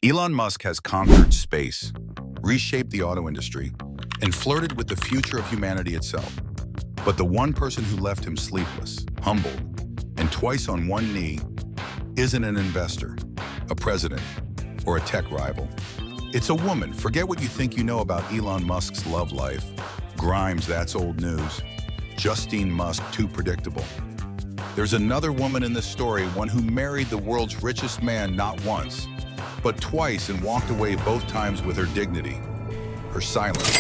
Elon Musk has conquered space, reshaped the auto industry, and flirted with the future of humanity itself. But the one person who left him sleepless, humbled, and twice on one knee isn't an investor, a president, or a tech rival. It's a woman. Forget what you think you know about Elon Musk's love life. Grimes, that's old news. Justine Musk, too predictable. There's another woman in this story, one who married the world's richest man not once, but twice, and walked away both times with her dignity, her silence,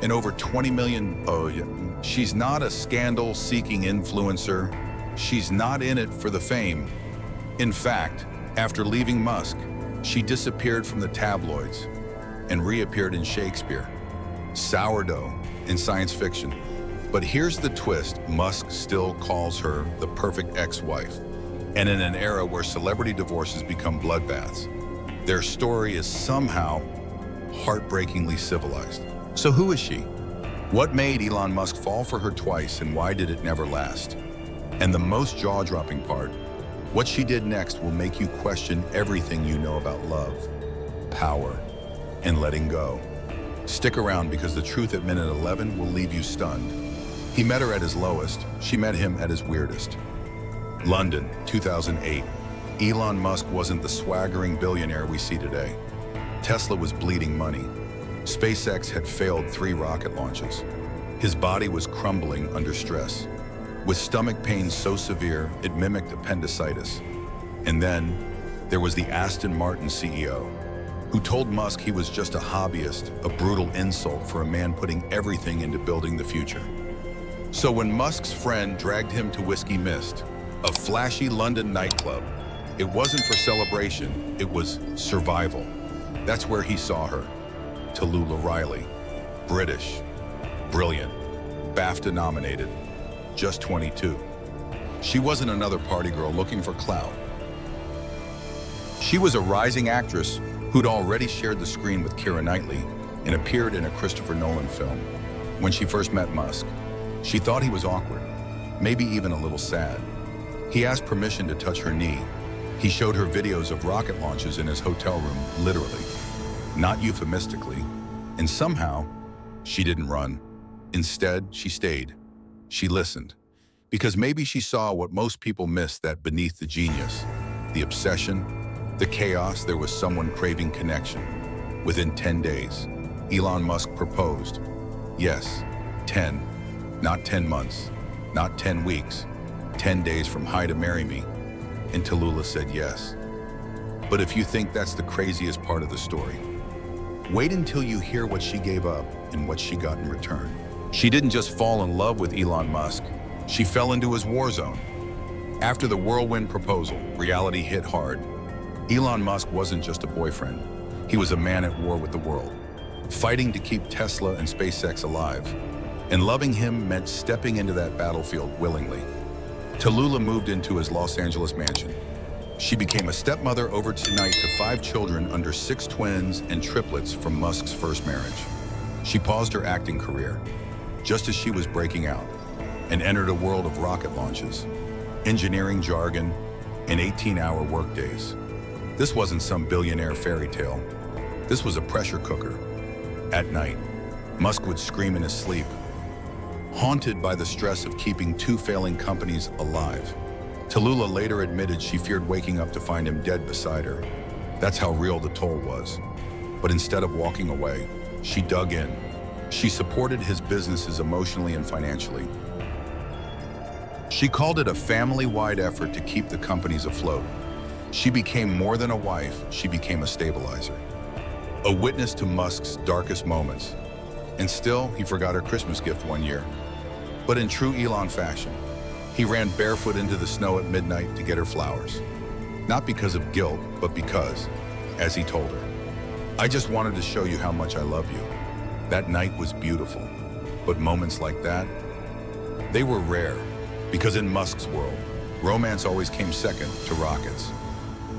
and over 20 million. Oh, yeah. She's not a scandal-seeking influencer. She's not in it for the fame. In fact, after leaving Musk, she disappeared from the tabloids and reappeared in Shakespeare, sourdough in science fiction. But here's the twist: Musk still calls her the perfect ex-wife. And in an era where celebrity divorces become bloodbaths, their story is somehow heartbreakingly civilized. So who is she? What made Elon Musk fall for her twice, and why did it never last? And the most jaw-dropping part, what she did next will make you question everything you know about love, power, and letting go. Stick around, because the truth at minute 11 will leave you stunned. He met her at his lowest. She met him at his weirdest. London, 2008. Elon Musk wasn't the swaggering billionaire we see today. Tesla was bleeding money. SpaceX had failed 3 rocket launches. His body was crumbling under stress, with stomach pain so severe it mimicked appendicitis. And then there was the Aston Martin CEO, who told Musk he was just a hobbyist, a brutal insult for a man putting everything into building the future. So when Musk's friend dragged him to Whiskey Mist, a flashy London nightclub, it wasn't for celebration, it was survival. That's where he saw her. Talulah Riley, British, brilliant, BAFTA nominated, just 22. She wasn't another party girl looking for clout. She was a rising actress who'd already shared the screen with Keira Knightley and appeared in a Christopher Nolan film. When she first met Musk, she thought he was awkward, maybe even a little sad. He asked permission to touch her knee. He showed her videos of rocket launches in his hotel room, literally, not euphemistically. And somehow, she didn't run. Instead, she stayed. She listened. Because maybe she saw what most people miss, that beneath the genius, the obsession, the chaos, there was someone craving connection. Within 10 days, Elon Musk proposed. Yes, 10. Not 10 months, not 10 weeks, 10 days from hi to marry me. And Talulah said yes. But if you think that's the craziest part of the story, wait until you hear what she gave up and what she got in return. She didn't just fall in love with Elon Musk, she fell into his war zone. After the whirlwind proposal, reality hit hard. Elon Musk wasn't just a boyfriend, he was a man at war with the world, fighting to keep Tesla and SpaceX alive. And loving him meant stepping into that battlefield willingly. Talulah moved into his Los Angeles mansion. She became a stepmother overnight to 5 children under 6 twins and triplets from Musk's first marriage. She paused her acting career, just as she was breaking out, and entered a world of rocket launches, engineering jargon, and 18-hour workdays. This wasn't some billionaire fairy tale. This was a pressure cooker. At night, Musk would scream in his sleep, haunted by the stress of keeping 2 failing companies alive. Talulah later admitted she feared waking up to find him dead beside her. That's how real the toll was. But instead of walking away, she dug in. She supported his businesses emotionally and financially. She called it a family-wide effort to keep the companies afloat. She became more than a wife, she became a stabilizer. A witness to Musk's darkest moments. And still, he forgot her Christmas gift one year. But in true Elon fashion, he ran barefoot into the snow at midnight to get her flowers. Not because of guilt, but because, as he told her, "I just wanted to show you how much I love you." That night was beautiful, but moments like that, they were rare, because in Musk's world, romance always came second to rockets.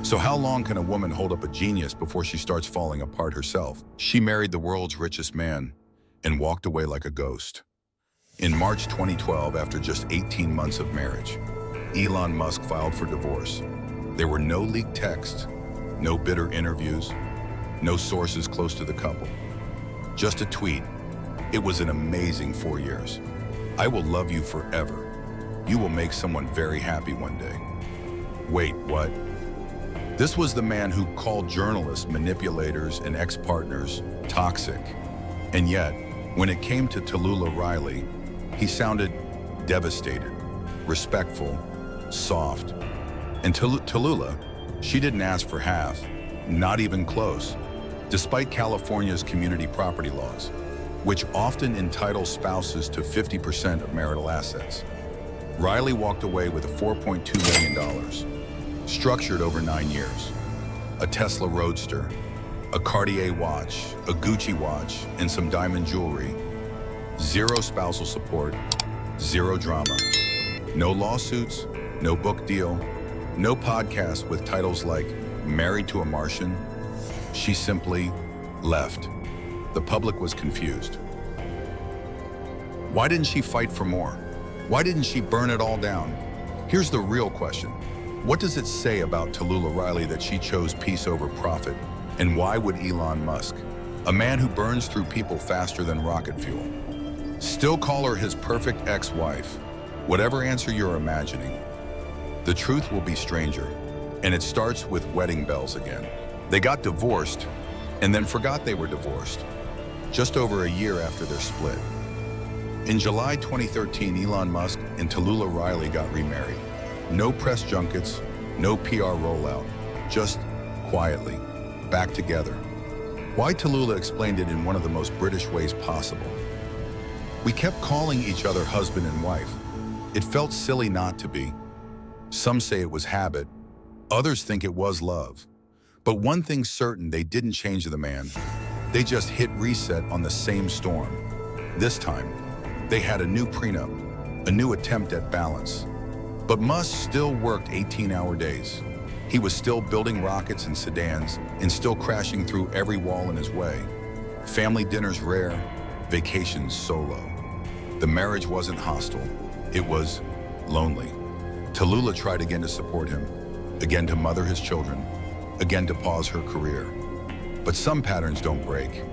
So how long can a woman hold up a genius before she starts falling apart herself? She married the world's richest man and walked away like a ghost. In March 2012, after just 18 months of marriage, Elon Musk filed for divorce. There were no leaked texts, no bitter interviews, No sources close to the couple. Just a tweet. It was an amazing 4 years. I will love you forever. You will make someone very happy one day. Wait, what? This was the man who called journalists manipulators and ex-partners toxic. And yet, when it came to Talulah Riley, he sounded devastated, respectful, soft. And Talulah, she didn't ask for half, not even close, despite California's community property laws, which often entitle spouses to 50% of marital assets. Riley walked away with a $4.2 million, structured over 9 years. A Tesla Roadster, a Cartier watch, a Gucci watch, and some diamond jewelry. Zero spousal support, zero drama. No lawsuits, no book deal, no podcast with titles like Married to a Martian. She simply left. The public was confused. Why didn't she fight for more? Why didn't she burn it all down? Here's the real question. What does it say about Talulah Riley that she chose peace over profit? And why would Elon Musk, a man who burns through people faster than rocket fuel, still call her his perfect ex-wife? Whatever answer you're imagining, the truth will be stranger, and it starts with wedding bells again. They got divorced and then forgot they were divorced, just over a year after their split. In July 2013, Elon Musk and Talulah Riley got remarried. No press junkets, no PR rollout, just quietly, back together. Why? Talulah explained it in one of the most British ways possible. We kept calling each other husband and wife. It felt silly not to be. Some say it was habit, others think it was love. But one thing's certain, they didn't change the man. They just hit reset on the same storm. This time, they had a new prenup, a new attempt at balance. But Musk still worked 18-hour days. He was still building rockets and sedans and still crashing through every wall in his way. Family dinners rare, vacations solo. The marriage wasn't hostile, it was lonely. Talulah tried again to support him, again to mother his children, again to pause her career. But some patterns don't break.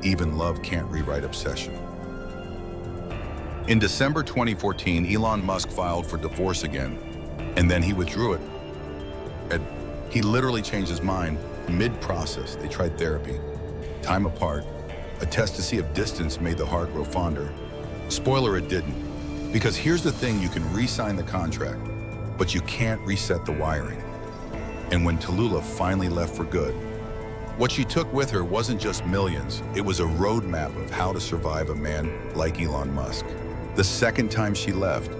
Even love can't rewrite obsession. In December 2014, Elon Musk filed for divorce again, and then he withdrew it. He literally changed his mind mid-process. They tried therapy, time apart, a test to see if distance made the heart grow fonder. Spoiler, it didn't. Because here's the thing, you can re-sign the contract, but you can't reset the wiring. And when Talulah finally left for good, what she took with her wasn't just millions, it was a roadmap of how to survive a man like Elon Musk. The second time she left,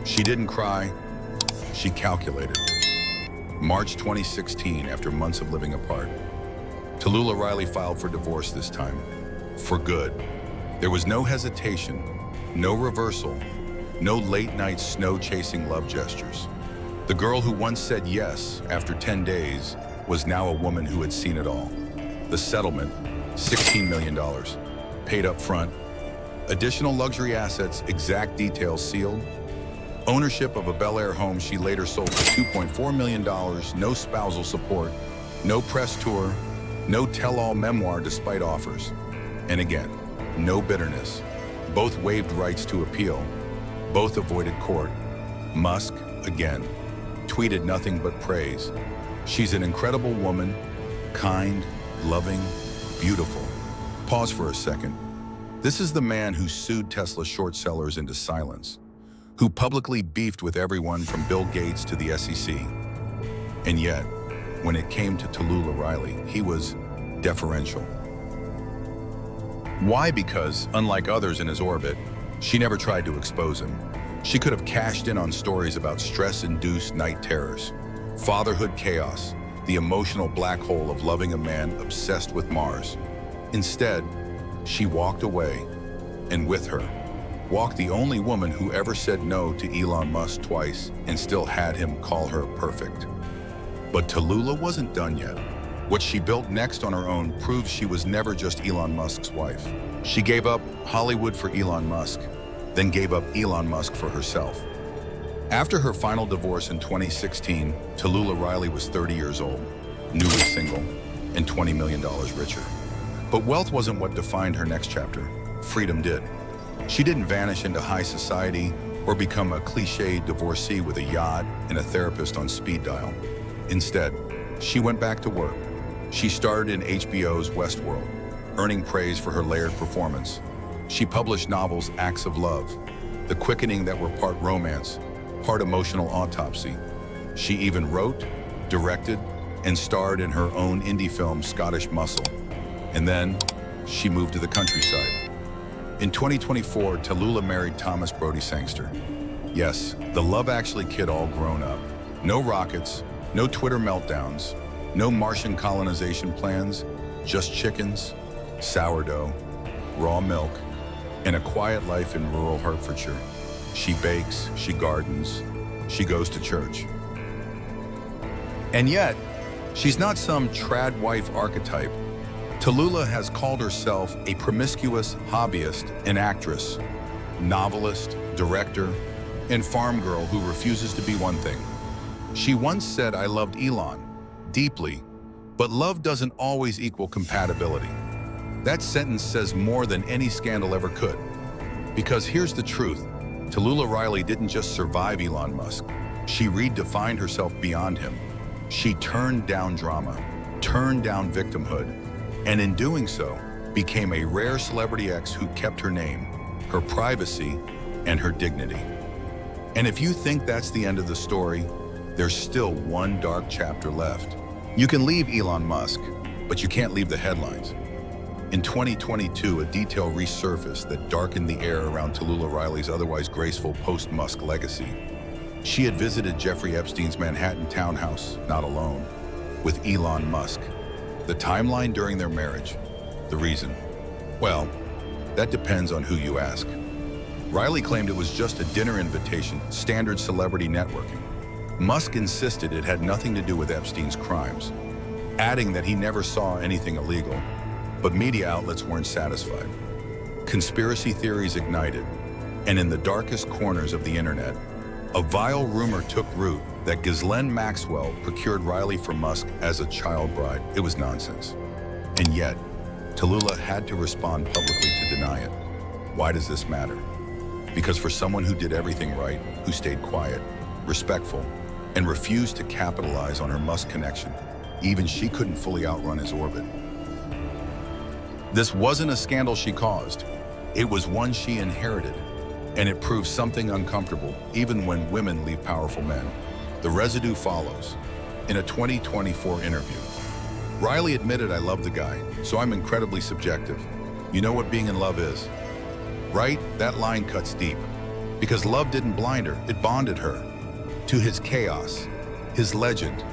she didn't cry, she calculated. March 2016, after months of living apart, Talulah Riley filed for divorce this time, for good. There was no hesitation, no reversal, no late-night snow-chasing love gestures. The girl who once said yes after 10 days was now a woman who had seen it all. The settlement, $16 million, paid up front. Additional luxury assets, exact details sealed. Ownership of a Bel Air home she later sold for $2.4 million, no spousal support, no press tour, no tell-all memoir despite offers. And again, no bitterness. Both waived rights to appeal. Both avoided court. Musk, again, tweeted nothing but praise. She's an incredible woman, kind, loving, beautiful. Pause for a second. This is the man who sued Tesla short sellers into silence, who publicly beefed with everyone from Bill Gates to the SEC. And yet, when it came to Talulah Riley, he was deferential. Why? Because, unlike others in his orbit, she never tried to expose him. She could have cashed in on stories about stress-induced night terrors, fatherhood chaos, the emotional black hole of loving a man obsessed with Mars. Instead, she walked away, and with her, walked the only woman who ever said no to Elon Musk twice and still had him call her perfect. But Talulah wasn't done yet. What she built next on her own proves she was never just Elon Musk's wife. She gave up Hollywood for Elon Musk, then gave up Elon Musk for herself. After her final divorce in 2016, Talulah Riley was 30 years old, newly single. and $20 million richer. But wealth wasn't what defined her next chapter. Freedom did. She didn't vanish into high society or become a cliched divorcee with a yacht and a therapist on speed dial. Instead, she went back to work. She starred in HBO's Westworld, earning praise for her layered performance. She published novels Acts of Love, The Quickening that were part romance, part emotional autopsy. She even wrote, directed, and starred in her own indie film Scottish Muscle. And then, she moved to the countryside. In 2024, Talulah married Thomas Brody Sangster. Yes, the Love Actually kid all grown up. No rockets, no Twitter meltdowns, no Martian colonization plans, just chickens, sourdough, raw milk, and a quiet life in rural Hertfordshire. She bakes, she gardens, she goes to church. And yet, she's not some trad wife archetype. Talulah has called herself a promiscuous hobbyist and actress, novelist, director, and farm girl who refuses to be one thing. She once said, "I loved Elon deeply, but love doesn't always equal compatibility." That sentence says more than any scandal ever could. Because here's the truth, Talulah Riley didn't just survive Elon Musk. She redefined herself beyond him. She turned down drama, turned down victimhood, and in doing so, became a rare celebrity ex who kept her name, her privacy, and her dignity. And if you think that's the end of the story, there's still one dark chapter left. You can leave Elon Musk, but you can't leave the headlines. In 2022, a detail resurfaced that darkened the air around Talulah Riley's otherwise graceful post-Musk legacy. She had visited Jeffrey Epstein's Manhattan townhouse, not alone, with Elon Musk. The timeline during their marriage. The reason? Well, that depends on who you ask. Riley claimed it was just a dinner invitation, standard celebrity networking. Musk insisted it had nothing to do with Epstein's crimes, adding that he never saw anything illegal, but media outlets weren't satisfied. Conspiracy theories ignited, and in the darkest corners of the internet, a vile rumor took root that Ghislaine Maxwell procured Riley for Musk as a child bride. It was nonsense. And yet, Talulah had to respond publicly to deny it. Why does this matter? Because for someone who did everything right, who stayed quiet, respectful, and refused to capitalize on her Musk connection, even she couldn't fully outrun his orbit. This wasn't a scandal she caused. It was one she inherited, and it proved something uncomfortable, even when women leave powerful men. The residue follows. In a 2024 interview, Riley admitted, "I love the guy, so I'm incredibly subjective. You know what being in love is?" Right? That line cuts deep. Because love didn't blind her, it bonded her to his chaos, his legend,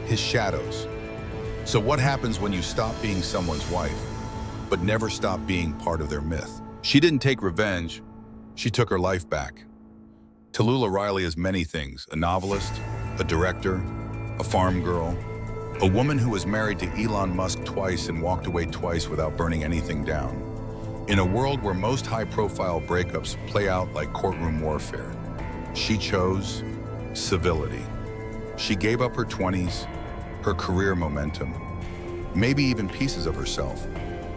his shadows. So what happens when you stop being someone's wife, but never stop being part of their myth? She didn't take revenge, she took her life back. Talulah Riley is many things: a novelist, a director, a farm girl, a woman who was married to Elon Musk twice and walked away twice without burning anything down. In a world where most high-profile breakups play out like courtroom warfare, she chose civility. She gave up her 20s, her career momentum, maybe even pieces of herself.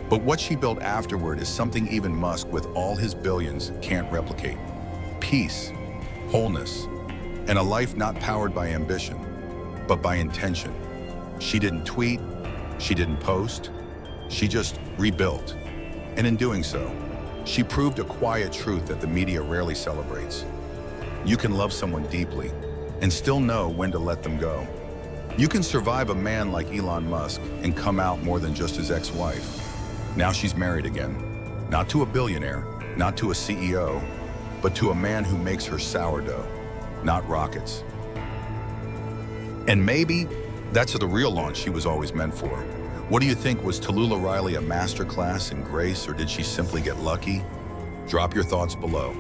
But what she built afterward is something even Musk, with all his billions, can't replicate. Peace, wholeness, and a life not powered by ambition, but by intention. She didn't tweet, she didn't post, she just rebuilt. And in doing so, she proved a quiet truth that the media rarely celebrates. You can love someone deeply and still know when to let them go. You can survive a man like Elon Musk and come out more than just his ex-wife. Now she's married again, not to a billionaire, not to a CEO, but to a man who makes her sourdough, not rockets. And maybe that's the real launch she was always meant for. What do you think? Was Talulah Riley a masterclass in grace, or did she simply get lucky? Drop your thoughts below.